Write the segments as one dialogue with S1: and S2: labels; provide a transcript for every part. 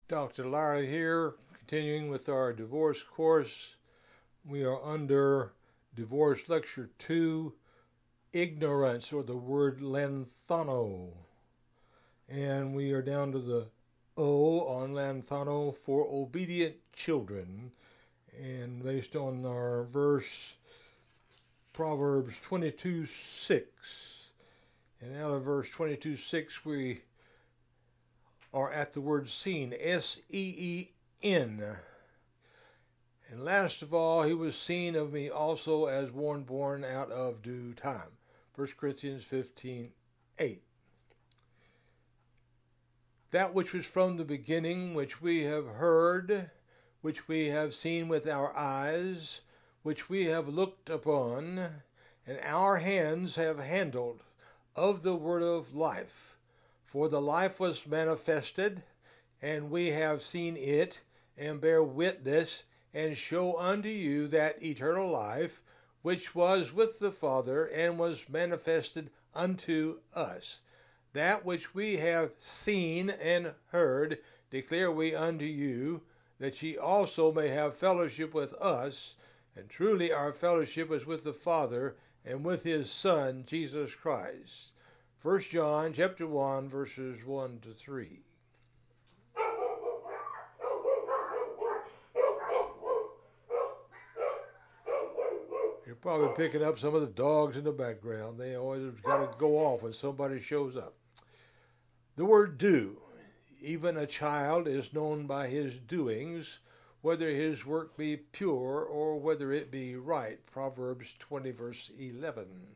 S1: Dr. Larry here, continuing with our divorce course. We are under Divorce Lecture 2, Ignorance, or the word lanthano. And we are down to the O on lanthano for obedient children. And based on our verse, Proverbs 22:6. And out of verse 22:6, we are at the word seen, S-E-E-N. And last of all, he was seen of me also as one born out of due time. 1 Corinthians 15:8. That which was from the beginning, which we have heard, which we have seen with our eyes, which we have looked upon, and our hands have handled of the word of life. For the life was manifested, and we have seen it, and bear witness, and show unto you that eternal life, which was with the Father, and was manifested unto us. That which we have seen and heard declare we unto you, that ye also may have fellowship with us. And truly our fellowship is with the Father, and with his Son, Jesus Christ. 1 John chapter 1, verses 1 to 3. You're probably picking up some of the dogs in the background. They always got to go off when somebody shows up. The word do. Even a child is known by his doings, whether his work be pure or whether it be right. Proverbs 20, verse 11.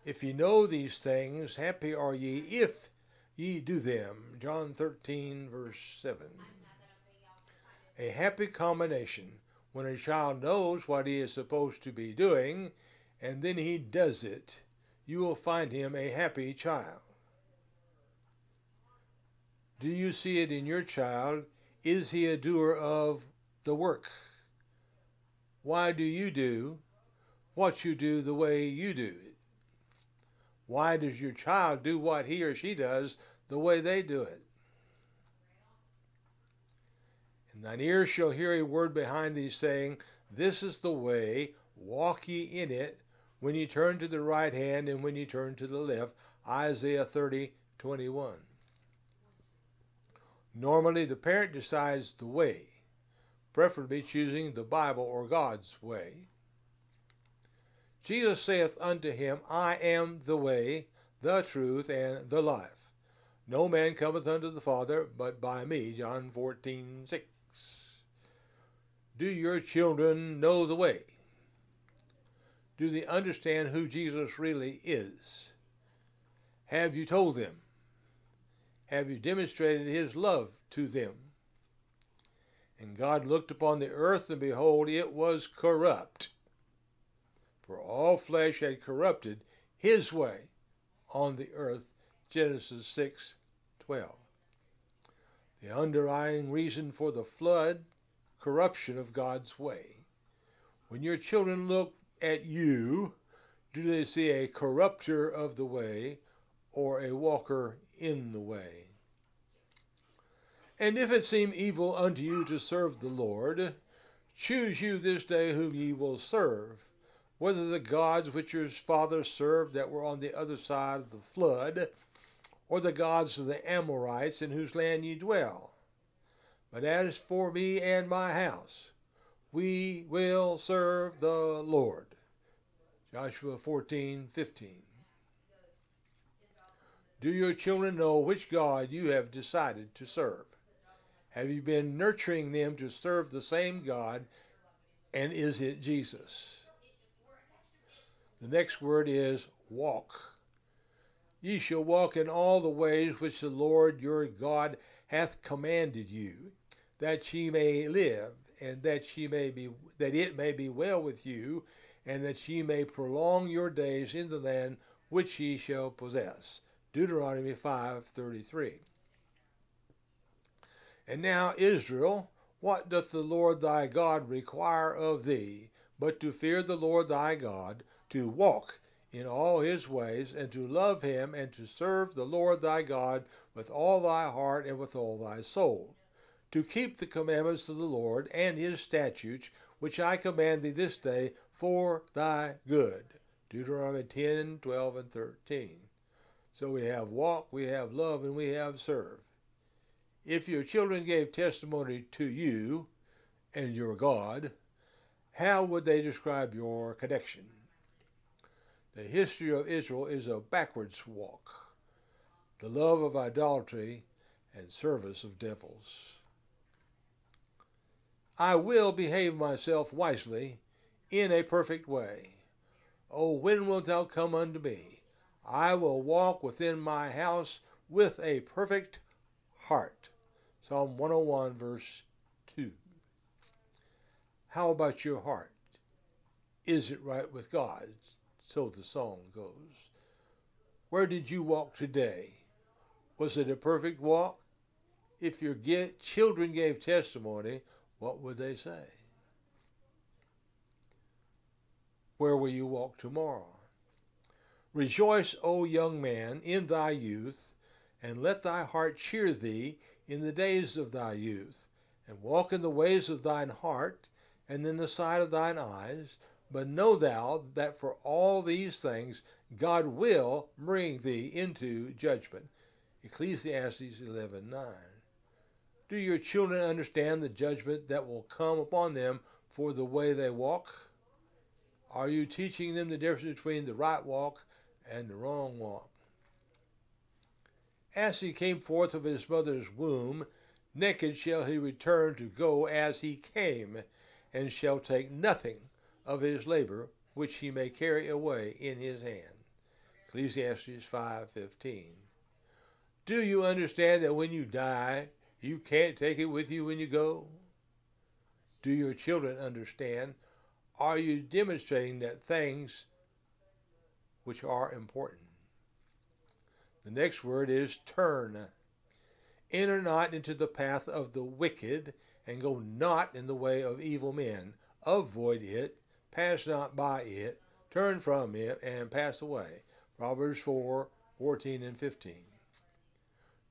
S1: If ye know these things, happy are ye if ye do them. John 13, verse 7. A happy combination when a child knows what he is supposed to be doing, and then he does it. You will find him a happy child. Do you see it in your child? Is he a doer of the work? Why do you do what you do the way you do it? Why does your child do what he or she does the way they do it? And thine ears shall hear a word behind thee saying, This is the way, walk ye in it, when ye turn to the right hand and when ye turn to the left. Isaiah 30:21. Normally the parent decides the way, preferably choosing the Bible or God's way. Jesus saith unto him, I am the way, the truth, and the life. No man cometh unto the Father but by me. John 14:6. Do your children know the way? Do they understand who Jesus really is? Have you told them? Have you demonstrated his love to them? And God looked upon the earth, and behold, it was corrupt. For all flesh had corrupted his way on the earth. Genesis 6:12. The underlying reason for the flood, corruption of God's way. When your children look at you, do they see a corrupter of the way or a walker in the way? And if it seem evil unto you to serve the Lord, choose you this day whom ye will serve, whether the gods which your fathers served that were on the other side of the flood, or the gods of the Amorites in whose land ye dwell. But as for me and my house, we will serve the Lord. Joshua 14:15. Do your children know which God you have decided to serve? Have you been nurturing them to serve the same God, and is it Jesus? The next word is walk. Ye shall walk in all the ways which the Lord your God hath commanded you, that ye may live, and that it may be well with you, and that ye may prolong your days in the land which ye shall possess. Deuteronomy 5:33. And now, Israel, what doth the Lord thy God require of thee, but to fear the Lord thy God, to walk in all his ways, and to love him, and to serve the Lord thy God with all thy heart and with all thy soul, to keep the commandments of the Lord and his statutes, which I command thee this day for thy good. Deuteronomy 10, 12, and 13. So we have walk, we have love, and we have serve. If your children gave testimony to you and your God, how would they describe your connection? The history of Israel is a backwards walk, the love of idolatry and service of devils. I will behave myself wisely in a perfect way. O when wilt thou come unto me? I will walk within my house with a perfect heart. Psalm 101, verse 2. How about your heart? Is it right with God? So the song goes. Where did you walk today? Was it a perfect walk? If your children gave testimony, what would they say? Where will you walk tomorrow? Rejoice, O young man, in thy youth, and let thy heart cheer thee in the days of thy youth, and walk in the ways of thine heart, and in the sight of thine eyes. But know thou that for all these things God will bring thee into judgment. Ecclesiastes 11:9. Do your children understand the judgment that will come upon them for the way they walk? Are you teaching them the difference between the right walk and the wrong walk? As he came forth of his mother's womb, naked shall he return to go as he came, and shall take nothing of his labor which he may carry away in his hand. Ecclesiastes 5:15. Do you understand that when you die, you can't take it with you when you go? Do your children understand? Are you demonstrating that things which are important? The next word is turn. Enter not into the path of the wicked, and go not in the way of evil men. Avoid it, pass not by it, turn from it, and pass away. Proverbs 4:14 and 15.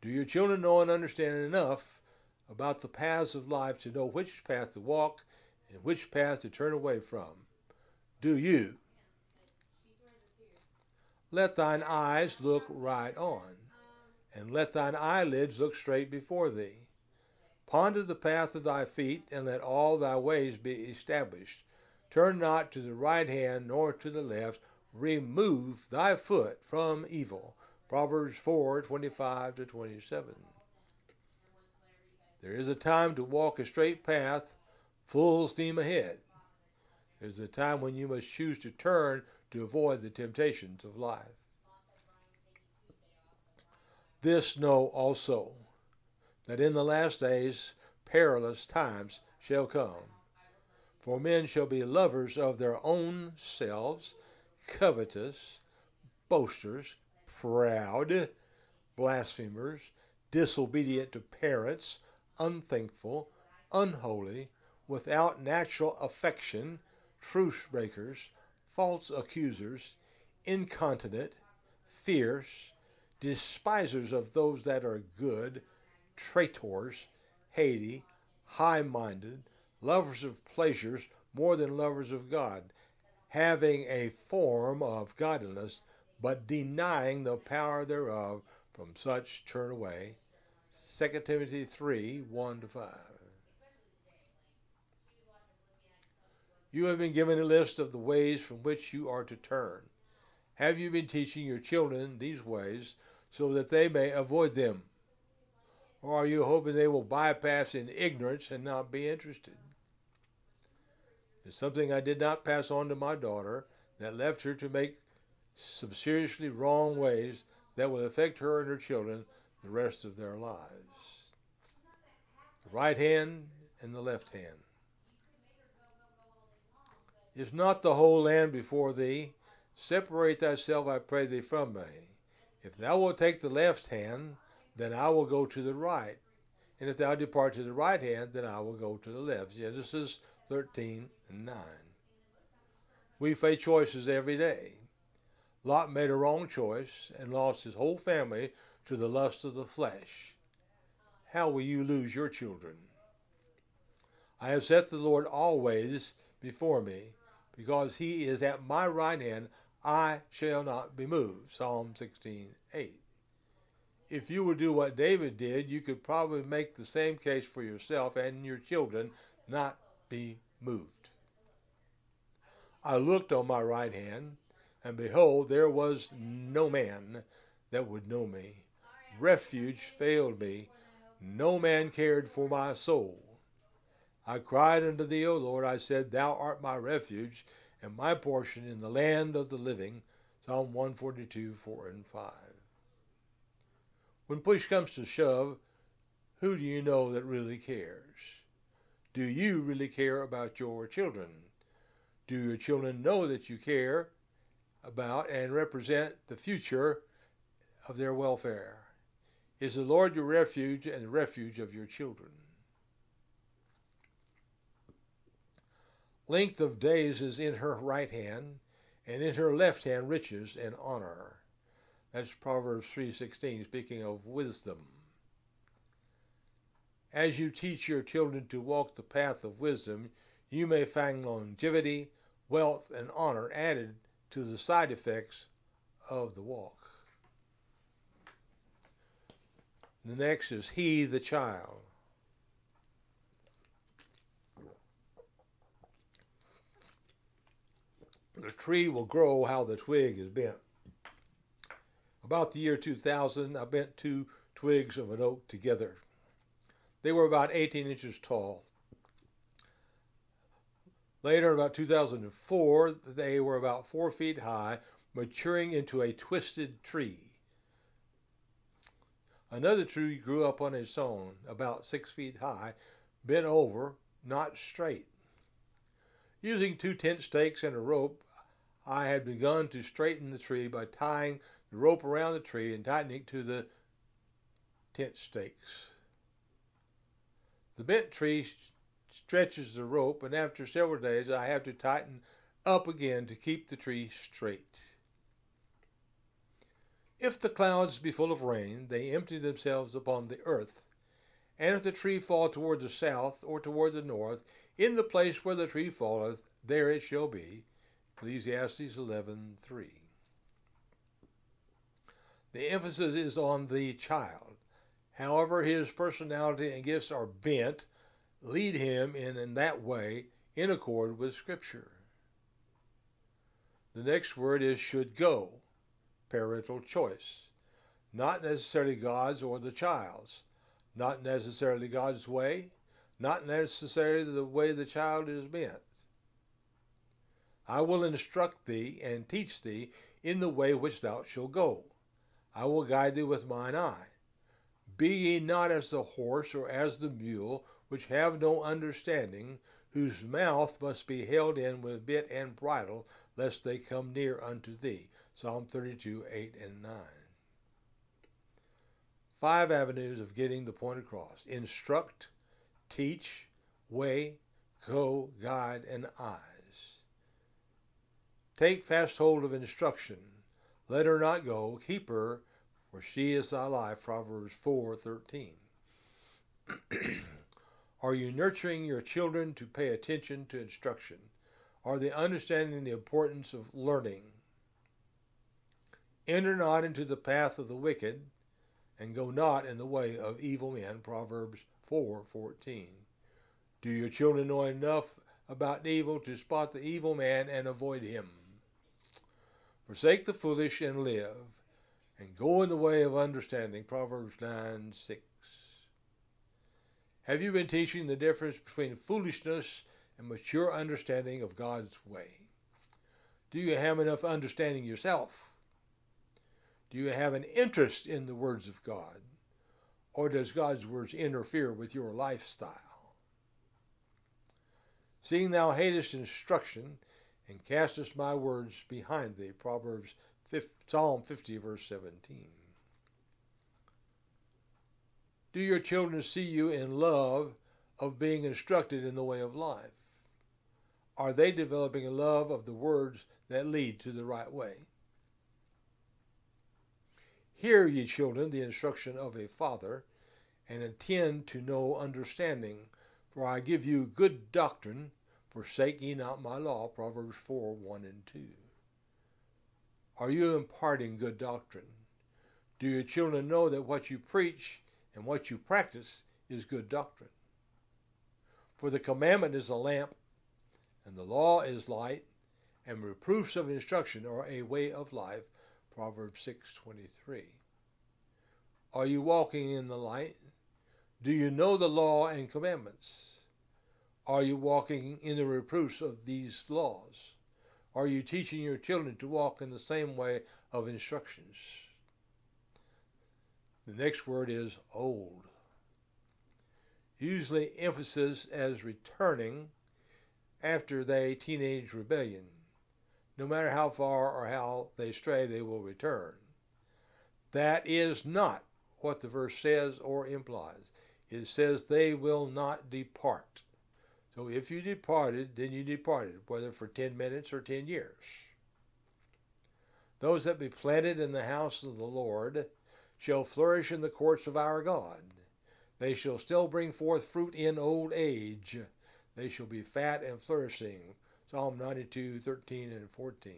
S1: Do your children know and understand enough about the paths of life to know which path to walk and which path to turn away from? Do you? Let thine eyes look right on, and let thine eyelids look straight before thee. Ponder the path of thy feet, and let all thy ways be established. Turn not to the right hand, nor to the left. Remove thy foot from evil. Proverbs 4:25 to 27. There is a time to walk a straight path, full steam ahead. There's a time when you must choose to turn to avoid the temptations of life. This know also, that in the last days perilous times shall come. For men shall be lovers of their own selves, covetous, boasters, proud, blasphemers, disobedient to parents, unthankful, unholy, without natural affection, truce breakers, false accusers, incontinent, fierce, despisers of those that are good, traitors, haty, high-minded, lovers of pleasures more than lovers of God, having a form of godliness, but denying the power thereof. From such turn away. 2 Timothy 3:1-5. You have been given a list of the ways from which you are to turn. Have you been teaching your children these ways so that they may avoid them? Or are you hoping they will bypass in ignorance and not be interested? It's something I did not pass on to my daughter that left her to make some seriously wrong ways that will affect her and her children the rest of their lives. The right hand and the left hand. Is not the whole land before thee? Separate thyself, I pray thee, from me. If thou wilt take the left hand, then I will go to the right. And if thou depart to the right hand, then I will go to the left. Genesis 13:9. We face choices every day. Lot made a wrong choice and lost his whole family to the lust of the flesh. How will you lose your children? I have set the Lord always before me, because he is at my right hand, I shall not be moved. Psalm 16:8. If you would do what David did, you could probably make the same case for yourself and your children, not be moved. I looked on my right hand, and behold, there was no man that would know me. Refuge failed me. No man cared for my soul. I cried unto thee, O Lord. I said, Thou art my refuge and my portion in the land of the living. Psalm 142, 4 and 5. When push comes to shove, who do you know that really cares? Do you really care about your children? Do your children know that you care about and represent the future of their welfare? Is the Lord your refuge and the refuge of your children? Length of days is in her right hand, and in her left hand riches and honor. That's Proverbs 3:16, speaking of wisdom. As you teach your children to walk the path of wisdom, you may find longevity, wealth, and honor added to the side effects of the walk. The next is he, the child. The tree will grow how the twig is bent. About the year 2000, I bent two twigs of an oak together. They were about 18 inches tall. Later, about 2004, they were about 4 feet high, maturing into a twisted tree. Another tree grew up on its own, about 6 feet high, bent over, not straight. Using 2 tent stakes and a rope, I had begun to straighten the tree by tying the rope around the tree and tightening it to the tent stakes. The bent tree stretches the rope, and after several days I have to tighten up again to keep the tree straight. If the clouds be full of rain, they empty themselves upon the earth. And if the tree fall toward the south or toward the north, in the place where the tree falleth, there it shall be. Ecclesiastes 11:3. The emphasis is on the child. However his personality and gifts are bent, lead him in that way in accord with Scripture. The next word is should go, parental choice. Not necessarily God's or the child's. Not necessarily God's way. Not necessarily the way the child is bent. I will instruct thee and teach thee in the way which thou shalt go. I will guide thee with mine eye. Be ye not as the horse or as the mule, which have no understanding, whose mouth must be held in with bit and bridle, lest they come near unto thee. Psalm 32:8 and 9. 5 avenues of getting the point across. Instruct, teach, weigh, go, guide, and eyes. Take fast hold of instruction. Let her not go. Keep her, for she is thy life. Proverbs 4:13. Are you nurturing your children to pay attention to instruction? Are they understanding the importance of learning? Enter not into the path of the wicked, and go not in the way of evil men. Proverbs 4:14. Do your children know enough about evil to spot the evil man and avoid him? Forsake the foolish and live, and go in the way of understanding. Proverbs 9:6. Have you been teaching the difference between foolishness and mature understanding of God's way? Do you have enough understanding yourself? Do you have an interest in the words of God? Or does God's words interfere with your lifestyle? Seeing thou hatest instruction, and castest my words behind thee. Psalm 50, verse 17. Do your children see you in love of being instructed in the way of life? Are they developing a love of the words that lead to the right way? Hear, ye children, the instruction of a father, and attend to no understanding, for I give you good doctrine. Forsake ye not my law. Proverbs 4, 1 and 2. Are you imparting good doctrine? Do your children know that what you preach and what you practice is good doctrine? For the commandment is a lamp, and the law is light, and reproofs of instruction are a way of life. Proverbs 6:23. Are you walking in the light? Do you know the law and commandments? Are you walking in the reproofs of these laws? Are you teaching your children to walk in the same way of instructions? The next word is old. Usually emphasis as returning after their teenage rebellion. No matter how far or how they stray, they will return. That is not what the verse says or implies. It says they will not depart. So if you departed, then you departed, whether for 10 minutes or 10 years. Those that be planted in the house of the Lord shall flourish in the courts of our God. They shall still bring forth fruit in old age. They shall be fat and flourishing. Psalm 92, 13 and 14.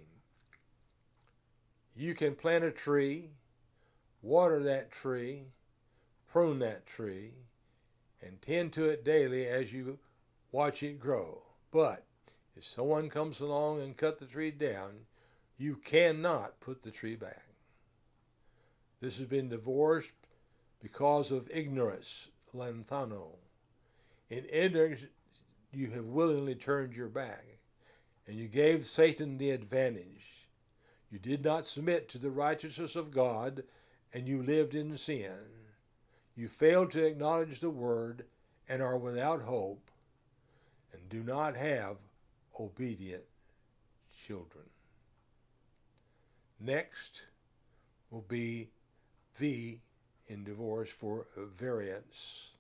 S1: You can plant a tree, water that tree, prune that tree, and tend to it daily as you watch it grow. But if someone comes along and cut the tree down, you cannot put the tree back. This has been divorced because of ignorance, lanthano. In ignorance, you have willingly turned your back, and you gave Satan the advantage. You did not submit to the righteousness of God, and you lived in sin. You failed to acknowledge the word and are without hope, and do not have obedient children. Next will be V in divorce for variance.